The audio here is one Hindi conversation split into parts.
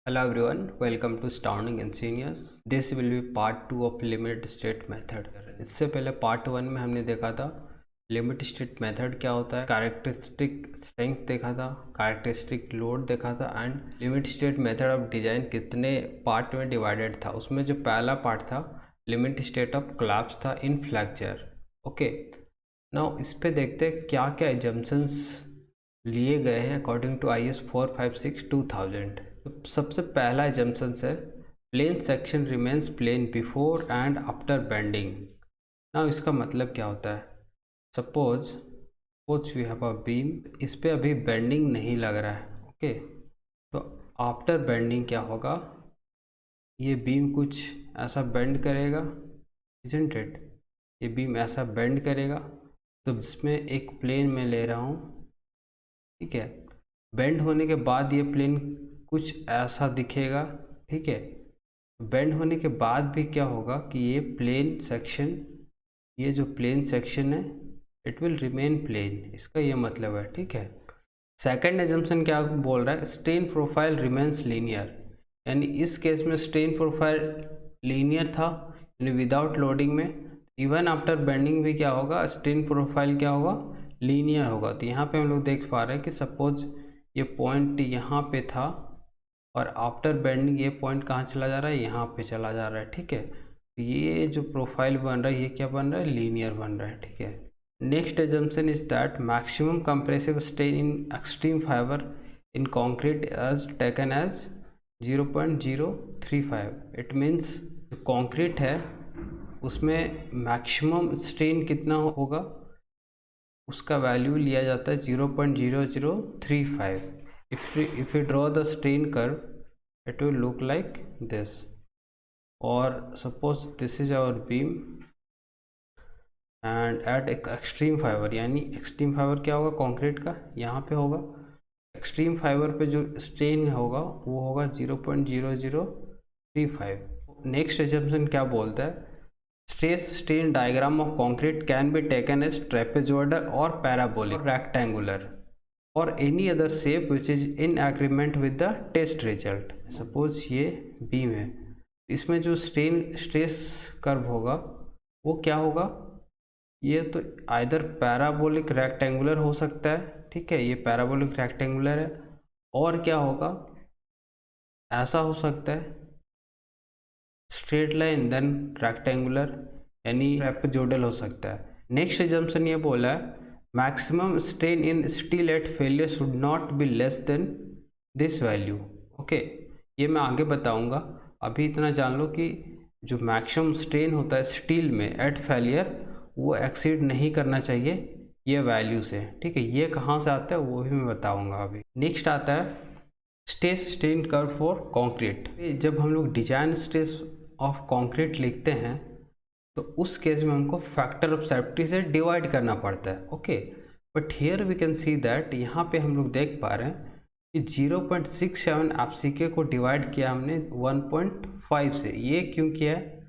Hello everyone, welcome to Astounding Engineers. This will be part 2 of limit state method. इससे पहले पार्ट 1 में हमने देखा था लिमिट स्टेट मेथड क्या होता है, कैरेक्टरिस्टिक स्ट्रेंथ देखा था, कैरेक्टरिस्टिक लोड देखा था and limit state method of design कितने पार्ट में डिवाइडेड था। उसमें जो पहला पार्ट था लिमिट स्टेट ऑफ कोलैप्स था इन फ्रैक्चर। ओके, नाउ इस पे देखते हैं क्या क्या एजम्पशंस लिए गए हैं अकॉर्डिंग टू IS 456-2000। तो सबसे पहला एजम्पशन है plane section remains plane before and after bending. ना इसका मतलब क्या होता है, suppose we have a beam, इस पे अभी बेंडिंग नहीं लग रहा है। ओके, तो आफ्टर बेंडिंग क्या होगा, ये बीम कुछ ऐसा बेंड करेगा, इजंट इट, ये बीम ऐसा बेंड करेगा। तो इसमें एक प्लेन में ले रहा हूँ, ठीक है। बेंड होने के बाद ये प्लेन कुछ ऐसा दिखेगा, ठीक है। बेंड होने के बाद भी क्या होगा कि ये प्लेन सेक्शन, ये जो प्लेन सेक्शन है इट विल रिमेन प्लेन, इसका ये मतलब है, ठीक है। सेकंड एजम्पशन क्या बोल रहा है, स्ट्रेन प्रोफाइल रिमेन्स लीनियर, यानी इस केस में स्ट्रेन प्रोफाइल लीनियर था, यानी विदाउट लोडिंग में इवन आफ्टर बेंडिंग भी क्या होगा, स्ट्रेन प्रोफाइल क्या होगा, लीनियर होगा। तो यहाँ पे हम लोग देख पा रहे हैं कि सपोज ये पॉइंट यहाँ पे था और आफ्टर बेंडिंग ये पॉइंट कहाँ चला जा रहा है, यहाँ पे चला जा रहा है, ठीक है। तो ये जो प्रोफाइल बन रहा है ये क्या बन रहा है, लीनियर बन रहा है, ठीक है। Next assumption is that maximum compressive strain in extreme fibre in concrete as taken as 0.035। It means जो कॉन्क्रीट है उसमें मैक्सिमम स्ट्रेन कितना होगा, उसका वैल्यू लिया जाता है 0.0035। if we draw the strain curve it will look like this, or suppose this is our beam and at extreme fiber, यानी extreme fiber क्या होगा, कंक्रीट का यहाँ पे होगा, एक्सट्रीम फाइबर पे जो स्ट्रेन होगा वो होगा 0.0035। नेक्स्ट एजम्पशन क्या बोलता है, stress strain diagram of concrete can be taken as trapezoidal और पैराबोलिक, रेक्टेंगुलर और any other shape which is in agreement with the test result. Suppose ये बीम है, इसमें जो स्ट्रेस कर्व होगा वो क्या होगा, ये तो आइदर पैराबोलिक रेक्टेंगुलर हो सकता है, ठीक है, ये पैराबोलिक रेक्टेंगुलर है, और क्या होगा, ऐसा हो सकता है स्ट्रेट लाइन देन रेक्टेंगुलर, यानी ट्रेपेजॉइडल हो सकता है। नेक्स्ट एजम्पशन ये बोला है maximum strain in steel at failure should not be less than this value. Okay, ये मैं आगे बताऊंगा, अभी इतना जान लो कि जो मैक्सिमम स्ट्रेन होता है स्टील में एट फेलियर वो एक्सीड नहीं करना चाहिए ये वैल्यू से, ठीक है। ये कहाँ से आता है वो भी मैं बताऊंगा अभी। नेक्स्ट आता है stress strain curve for concrete. जब हम लोग डिजाइन स्ट्रेस ऑफ कॉन्क्रीट लिखते हैं तो उस केस में हमको फैक्टर ऑफ सेफ्टी से डिवाइड करना पड़ता है। Okay, but here we can see that, यहाँ पे हम लोग देख पा रहे हैं कि 0.67 FCK को डिवाइड किया हमने 1.5 से। ये क्यों किया है,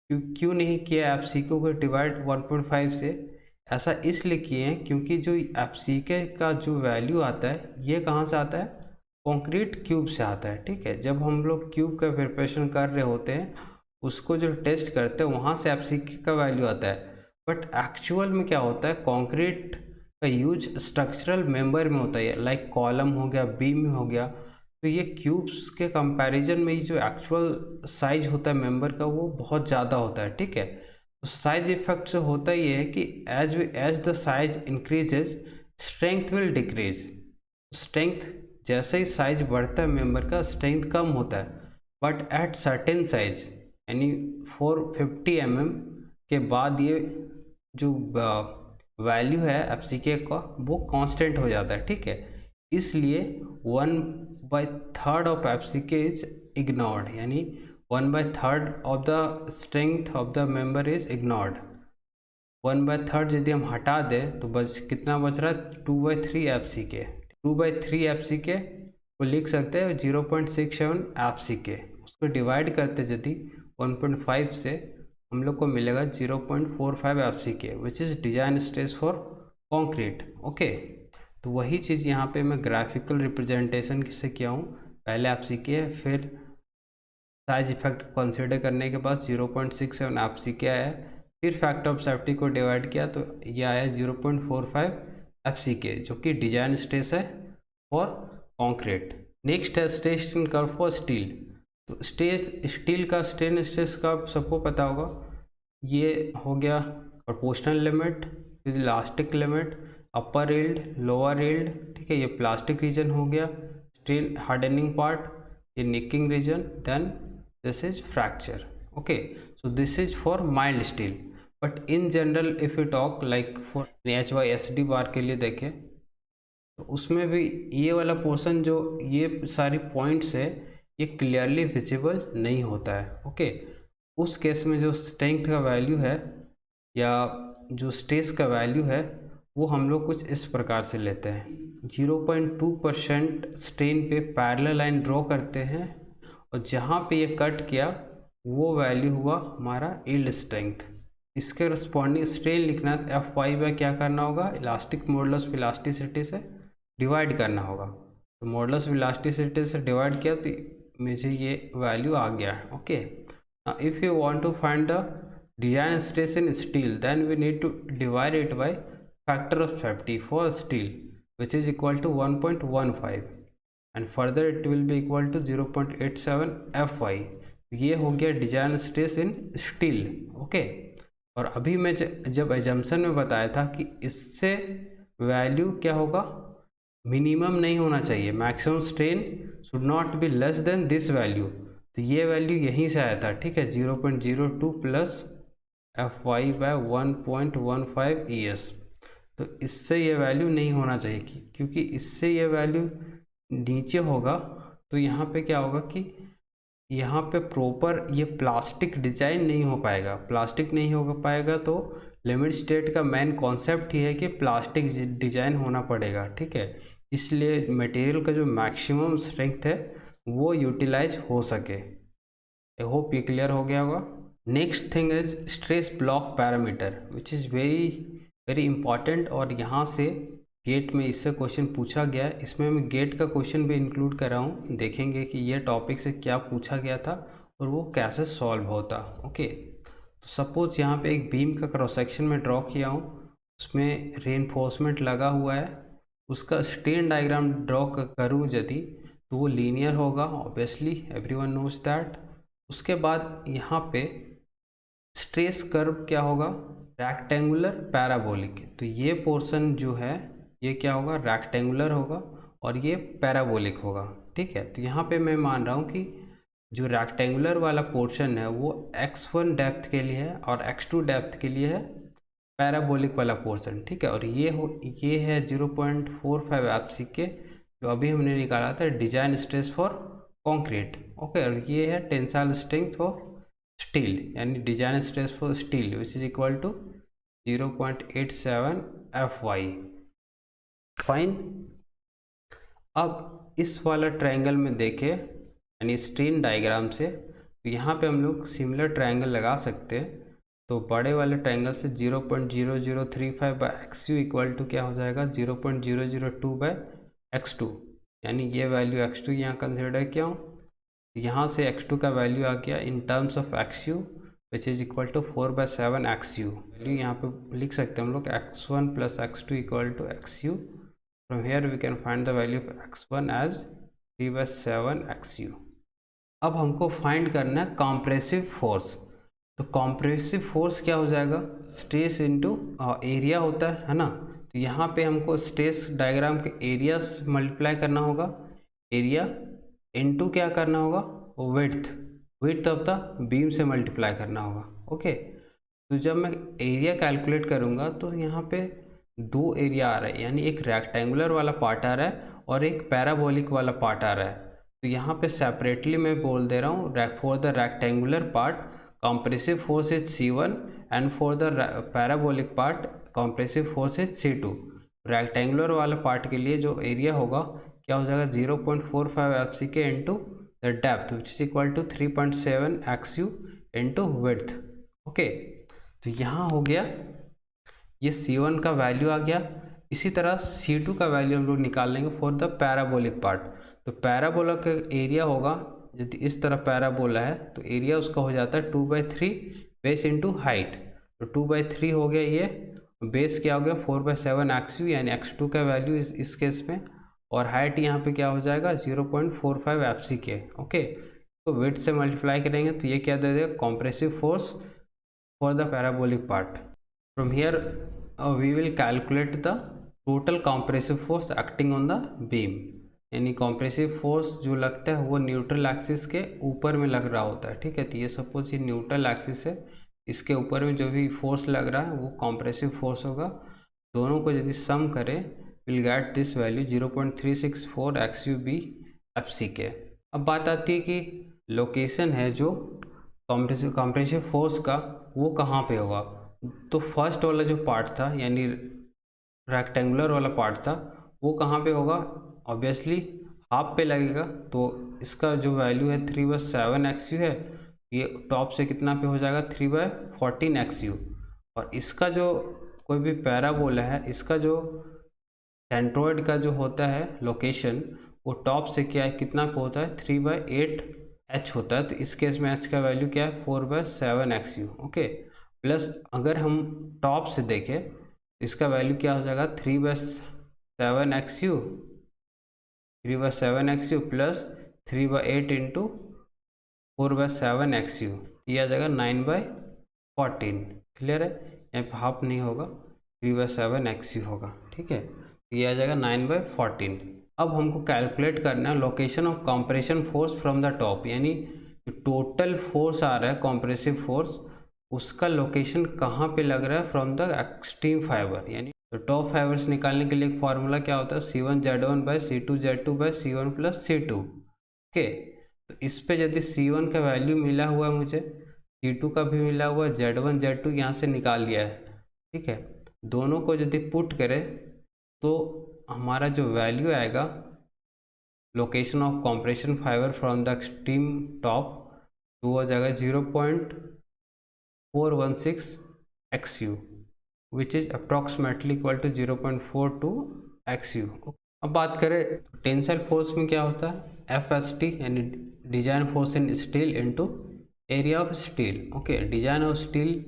क्यों नहीं किया FCK को डिवाइड 1.5 से, ऐसा इसलिए किए हैं क्योंकि जो FCK का जो वैल्यू आता है ये कहाँ से आता है, कंक्रीट क्यूब से आता है, ठीक है। जब हम लोग क्यूब का प्रिपरेशन कर रहे होते हैं उसको जो टेस्ट करते हैं वहाँ से FCK का वैल्यू आता है, बट एक्चुअल में क्या होता है, कंक्रीट का यूज स्ट्रक्चरल मेंबर में होता है, लाइक कॉलम हो गया, बीम हो गया। तो ये क्यूब्स के कंपैरिजन में जो एक्चुअल साइज होता है मेंबर का वो बहुत ज़्यादा होता है, ठीक है। तो साइज इफेक्ट से होता ये है कि as the size increases strength will decrease. Strength जैसे ही साइज बढ़ता है मेंबर का स्ट्रेंथ कम होता है, बट एट सर्टेन साइज यानी 450 mm के बाद ये जो वैल्यू है FCK का वो कांस्टेंट हो जाता है, ठीक है। इसलिए 1/3 ऑफ FCK इज इग्नोर्ड, यानी 1/3 of the strength of the member is ignored. 1/3 यदि हम हटा दें तो बस कितना बच रहा है, 2/3 FCK। 2/3 FCK को लिख सकते हैं 0.67 FCK, उसको डिवाइड करते यदि 1.5 से हम लोग को मिलेगा 0.45 FCK which is design stress for concrete. Okay, तो वही चीज़ यहाँ पे मैं ग्राफिकल रिप्रेजेंटेशन से किया हूँ पहले एफसीके है, फिर साइज इफेक्ट कंसिडर करने के बाद 0.67 एफसीके आया, फिर फैक्टर ऑफ सेफ्टी को डिवाइड किया तो ये आया 0.45 एफसीके, जो कि डिजाइन स्ट्रेस है फॉर कंक्रीट। नेक्स्ट है स्ट्रेस कर्व फॉर स्टील। तो स्टील का स्ट्रेन स्ट्रेस का सबको पता होगा, ये हो गया प्रोपोर्शनल लिमिट, फिर elastic limit, upper yield, lower yield, ठीक है, ये प्लास्टिक रीजन हो गया, स्ट्रेन हार्डनिंग पार्ट, ये necking region, then this is fracture. Okay, so this is for mild steel, but in general if you talk like for HYSD बार के लिए देखें तो उसमें भी ये वाला पोर्शन जो ये सारी पॉइंट्स है ये क्लियरली विजिबल नहीं होता है। ओके, उस केस में जो स्ट्रेंथ का वैल्यू है या जो स्ट्रेस का वैल्यू है वो हम लोग कुछ इस प्रकार से लेते हैं, 0.2% स्ट्रेन पे पैरेलल लाइन ड्रॉ करते हैं और जहाँ पे ये कट किया वो वैल्यू हुआ हमारा यील्ड स्ट्रेंथ। इसके रिस्पॉन्डिंग स्ट्रेन लिखना है तो Fy बाय क्या करना होगा, इलास्टिक मॉडुलस ऑफ इलास्टिसिटी से डिवाइड करना होगा। तो मॉडुलस ऑफ इलास्टिसिटी से डिवाइड किया तो मुझे ये वैल्यू आ गया। Okay, if you want to find the design stress in steel then we need to divide it by factor of safety for steel which is equal to 1.15 and further it will be equal to 0.87 Fy। ये हो गया design stress in steel. Okay, और अभी मैं जब एजम्पशन में बताया था कि इससे वैल्यू क्या होगा, मिनिमम नहीं होना चाहिए, maximum strain should not be less than this value, तो ये वैल्यू यहीं से आया था। ठीक है, 0.02 प्लस Fy बाय 1.15 ES। तो इससे ये वैल्यू नहीं होना चाहिए क्योंकि इससे ये वैल्यू नीचे होगा तो यहाँ पे क्या होगा कि यहाँ पे प्रॉपर ये प्लास्टिक डिजाइन नहीं हो पाएगा। प्लास्टिक नहीं हो पाएगा तो लिमिट स्टेट का मेन कॉन्सेप्ट ही है कि प्लास्टिक डिजाइन होना पड़ेगा। ठीक है, इसलिए मटेरियल का जो मैक्सिमम स्ट्रेंथ है वो यूटिलाइज हो सके। आई होप ये क्लियर हो गया होगा। Next thing is stress block parameter which is very important और यहाँ से गेट में इससे क्वेश्चन पूछा गया है। इसमें मैं गेट का क्वेश्चन भी इंक्लूड कर रहा हूँ, देखेंगे कि ये टॉपिक से क्या पूछा गया था और वो कैसे सॉल्व होता। ओके, तो सपोज यहाँ पे एक बीम का क्रॉस सेक्शन में ड्रॉ किया हूँ, उसमें रेनफोर्समेंट लगा हुआ है, उसका स्ट्रेन डायग्राम ड्रॉ करूँ यदि तो वो लीनियर होगा, ऑब्वियसली एवरीवन नोज दैट। उसके बाद यहाँ पे स्ट्रेस कर्व क्या होगा, रेक्टेंगुलर पैराबोलिक। तो ये पोर्शन जो है ये क्या होगा, रेक्टेंगुलर होगा और ये पैराबोलिक होगा। ठीक है, तो यहाँ पे मैं मान रहा हूँ कि जो रेक्टेंगुलर वाला पोर्शन है वो x1 डेप्थ के लिए है और x2 डेप्थ के लिए है पैराबोलिक वाला पोर्शन। ठीक है, और ये है 0.45 एफसीके जो अभी हमने निकाला था design stress for concrete. Okay, और ये है टेंसाइल स्ट्रेंथ फॉर स्टील यानी design stress for steel which is equal to 0.87 Fy। Fine, अब इस वाला ट्रायंगल में देखें यानी स्ट्रेन डायग्राम से, तो यहाँ पे हम लोग सिमिलर ट्रायंगल लगा सकते हैं। तो बड़े वाले ट्रायंगल से 0.0035 बाय XU इक्वल टू क्या हो जाएगा, 0.002 बाय x2, यानी ये वैल्यू x2 यहाँ कंसिडर किया हूँ, यहाँ से x2 का वैल्यू आ गया in terms of XU which is equal to 4/7 XU। Value यहाँ पे लिख सकते हैं हम लोग x1 plus x2 equal to XU। From here we can find the value of x1 as 3/7 XU। अब हमको फाइंड करना है कॉम्प्रेसिव फोर्स। तो कॉम्प्रेसिव फोर्स क्या हो जाएगा, स्ट्रेस इनटू एरिया होता है ना। तो यहाँ पे हमको स्ट्रेस डायग्राम के एरिया से मल्टीप्लाई करना होगा, एरिया इनटू क्या करना होगा, विड्थ ऑफ द बीम से मल्टीप्लाई करना होगा। ओके, तो जब मैं एरिया कैलकुलेट करूँगा तो यहाँ पे दो एरिया आ रहा है, यानी एक रेक्टेंगुलर वाला पार्ट आ रहा है और एक पैराबोलिक वाला पार्ट आ रहा है। तो यहाँ पे सेपरेटली मैं बोल दे रहा हूँ, for the rectangular part compressive force is C1 and for the parabolic part compressive force is C2। Rectangular वाला पार्ट के लिए जो एरिया होगा क्या हो जाएगा, 0.45 FCK into the depth which is equal to 3.7 XU into width. Okay, तो यहाँ हो गया ये C1 का वैल्यू आ गया। इसी तरह C2 का वैल्यू हम लोग निकाल लेंगे फॉर द पैराबोलिक पार्ट। तो पैराबोला का एरिया होगा, यदि इस तरह पैराबोला है तो एरिया उसका हो जाता है 2/3 बेस इंटू हाइट। तो 2/3 हो गया ये, बेस क्या हो गया 4/7 XU, यानी x2 का वैल्यू इस केस में, और हाइट यहाँ पे क्या हो जाएगा 0.45 FCK। ओके, तो वेट से मल्टीप्लाई करेंगे तो ये क्या दे देगा compressive force for the parabolic part. From here we will calculate the total compressive force acting on the beam, यानी कॉम्प्रेसिव फोर्स जो लगता है वो न्यूट्रल एक्सिस के ऊपर में लग रहा होता है। ठीक है, तो ये सपोज ये न्यूट्रल एक्सिस है, इसके ऊपर में जो भी फोर्स लग रहा है वो कॉम्प्रेसिव फोर्स होगा। दोनों को यदि सम करें will get this value 0.364 XUB FCK। अब बात आती है कि लोकेशन है जो कॉम्प्रेसिव फोर्स का वो कहाँ पे होगा। तो फर्स्ट वाला जो पार्ट था यानी रेक्टेंगुलर वाला पार्ट था वो कहाँ पे होगा, ऑब्वियसली हाफ पे लगेगा। तो इसका जो वैल्यू है 3/7 XU है, ये टॉप से कितना पे हो जाएगा 3/14 XU। और इसका जो कोई भी पैराबोला है, इसका जो सेंट्रोइड का जो होता है लोकेशन, वो टॉप से क्या है कितना पे होता है 3/8 H होता है। तो इस केस में H का वैल्यू क्या है 4/7 XU। ओके, प्लस अगर हम टॉप से देखें इसका वैल्यू क्या हो जाएगा 3/7 XU, 3/7 XU plus 3/8 into 4/7 XU, ये आ जाएगा 9/14। क्लियर है, यहाँ पे हाफ नहीं होगा, 3/7 XU होगा। ठीक है, ये आ जाएगा 9/14। अब हमको कैलकुलेट करना है location of compression force from the top, यानी टोटल फोर्स आ रहा है कॉम्प्रेसिव फोर्स, उसका लोकेशन कहाँ पे लग रहा है फ्रॉम द एक्सट्रीम फाइबर। यानी तो टॉप फाइबर्स निकालने के लिए एक फार्मूला क्या होता है C1Z1/C2Z2/C1 + C2। ओके, तो इस पे यदि C1 का वैल्यू मिला हुआ है मुझे, C2 का भी मिला हुआ है, Z1 Z2 यहाँ से निकाल लिया है। ठीक है, दोनों को यदि पुट करें तो हमारा जो वैल्यू आएगा location of compression fibre from the extreme top, तो वो हो जाएगा 0.416 XU, which is approximately equal to 0.42 XU। अब बात करें टेंसाइल फोर्स में क्या होता है FST, यानी design force in steel into area of steel. Okay, design of steel,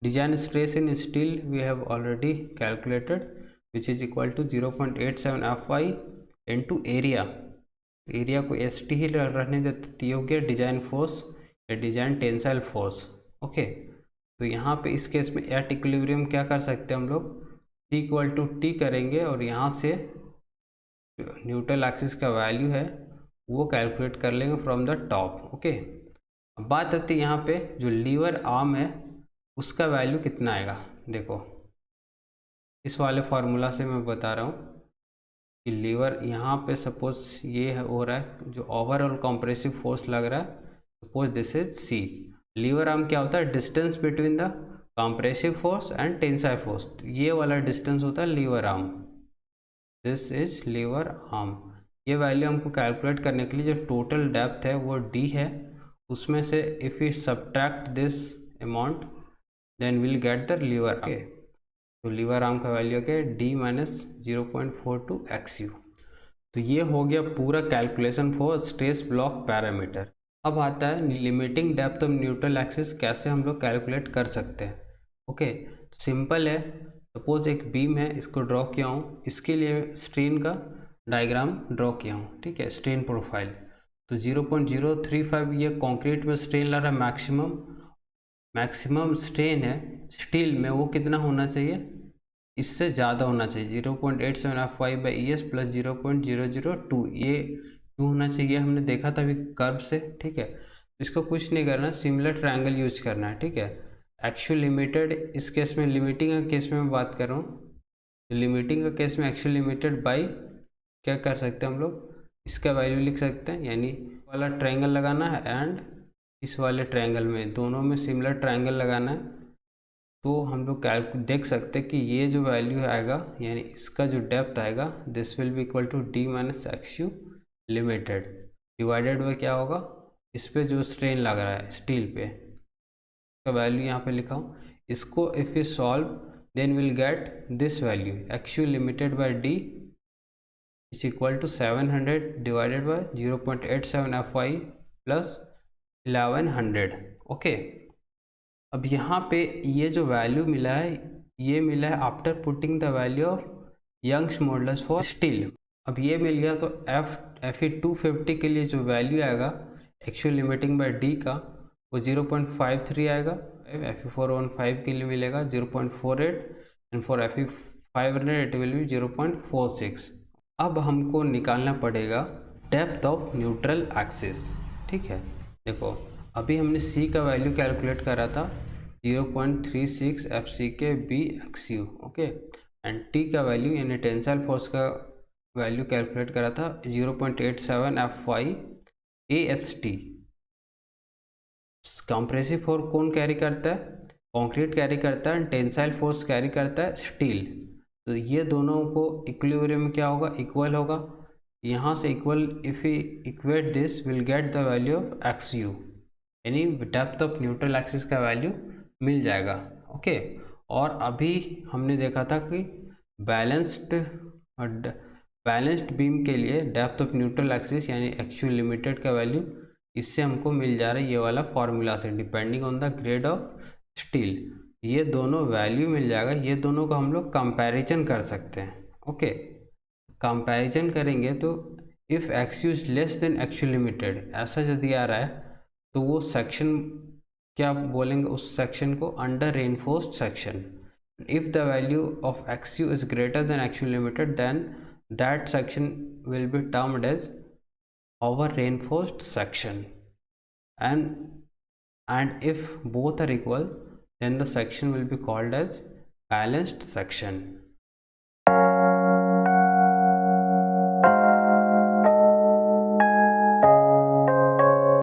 design stress in steel we have already calculated which is equal to 0.87 FY into area. Area को ST ही रहने देते, ये हो गया डिजाइन फोर्स या डिजाइन टेंसाइल फोर्स। ओके, तो यहाँ पे इस केस में एट इक्विलिब्रियम क्या कर सकते हैं हम लोग, T करेंगे और यहाँ से न्यूट्रल एक्सिस का वैल्यू है वो कैलकुलेट कर लेंगे फ्रॉम द टॉप। ओके, अब बात आती है यहाँ पे जो लीवर आर्म है उसका वैल्यू कितना आएगा। देखो इस वाले फार्मूला से मैं बता रहा हूँ कि लीवर यहाँ पे सपोज ये हो रहा है, जो ओवरऑल कॉम्प्रेसिव फोर्स लग रहा है, suppose this is C। Lever arm क्या होता है, distance between the compressive force and tensile force, ये वाला डिस्टेंस होता है lever arm, this is lever arm. ये वैल्यू हमको कैलकुलेट करने के लिए जो टोटल डेप्थ है वो D है, उसमें से if you subtract this amount then will get the lever. Okay, तो लीवर आर्म का वैल्यू क्या है D माइनस 0.42 XU। तो ये हो गया पूरा calculation for stress block parameter. अब आता है limiting depth of neutral axis, कैसे हम लोग कैलकुलेट कर सकते हैं। ओके, सिंपल है, सपोज एक बीम है, इसको ड्रॉ किया हूँ, इसके लिए स्ट्रेन का डायग्राम ड्रॉ किया हूँ। ठीक है, स्ट्रेन प्रोफाइल, तो 0.035 ये कंक्रीट में स्ट्रेन ला रहा है, मैक्सिमम स्ट्रेन है स्टील में, वो कितना होना चाहिए, इससे ज़्यादा होना चाहिए 0.87 FY/ES प्लस 0.002, ये क्यों होना चाहिए हमने देखा था अभी कर्व से। ठीक है, इसको कुछ नहीं करना, सिमिलर ट्रायंगल यूज करना है। ठीक है, एक्चुअल लिमिटेड, इस केस में लिमिटिंग का केस में मैं बात कर रहा हूँ, लिमिटिंग का केस में एक्चुअल लिमिटेड बाई क्या कर सकते हैं हम लोग, इसका वैल्यू लिख सकते हैं, यानी वाला ट्रायंगल लगाना है एंड इस वाले ट्रायंगल में, दोनों में सिमिलर ट्रायंगल लगाना है। तो हम लोग देख सकते हैं कि ये जो वैल्यू आएगा यानी इसका जो डेप्थ आएगा this will be equal to D minus XU limited divided by क्या होगा, इस पे जो स्ट्रेन लग रहा है स्टील पे, का वैल्यू यहाँ पे लिखा हूँ। इसको if you solve then will get this value XU limited by D is equal to 700 divided by 0.87 FY plus 1100। Okay, अब यहाँ पे ये जो वैल्यू मिला है ये मिला है after putting the value of Young's modulus for steel. अब ये मिल गया तो FE 250 के लिए जो वैल्यू आएगा एक्चुअल लिमिटिंग बाय डी का वो 0.53 आएगा। FE 415 के लिए मिलेगा 0.48 and for FE 500 it will be 0.46। अब हमको निकालना पड़ेगा डेप्थ ऑफ न्यूट्रल एक्सिस। ठीक है, देखो अभी हमने सी का वैल्यू कैलकुलेट करा था 0.36 FCK BXU। Okay, and T का वैल्यू यानी टेंसाइल फोर्स का वैल्यू कैलकुलेट करा था 0.87 FY AST। कंप्रेसिव फोर्स कौन कैरी करता है? कंक्रीट कैरी करता है, टेंसाइल फोर्स कैरी करता है स्टील। तो ये दोनों को इक्विलिब्रियम में क्या होगा? इक्वल होगा। यहाँ से equal if we equate this will get the value of XU, यानी डेप्थ ऑफ न्यूट्रल एक्सिस का वैल्यू मिल जाएगा। ओके, और अभी हमने देखा था कि बैलेंस्ड बीम के लिए डेप्थ ऑफ न्यूट्रल एक्सिस यानी एक्चुअल लिमिटेड का वैल्यू इससे हमको मिल जा रहा है ये वाला फॉर्मूला से, depending on the grade of steel. ये दोनों वैल्यू मिल जाएगा, ये दोनों का हम लोग कंपैरिजन कर सकते हैं। ओके, कंपैरिजन करेंगे तो if XU is less than actual limited ऐसा यदि आ रहा है तो वो सेक्शन क्या बोलेंगे? उस सेक्शन को under reinforced section. If the value of XU is greater than actual limited then that section will be termed as over reinforced section, and if both are equal then the section will be called as balanced section।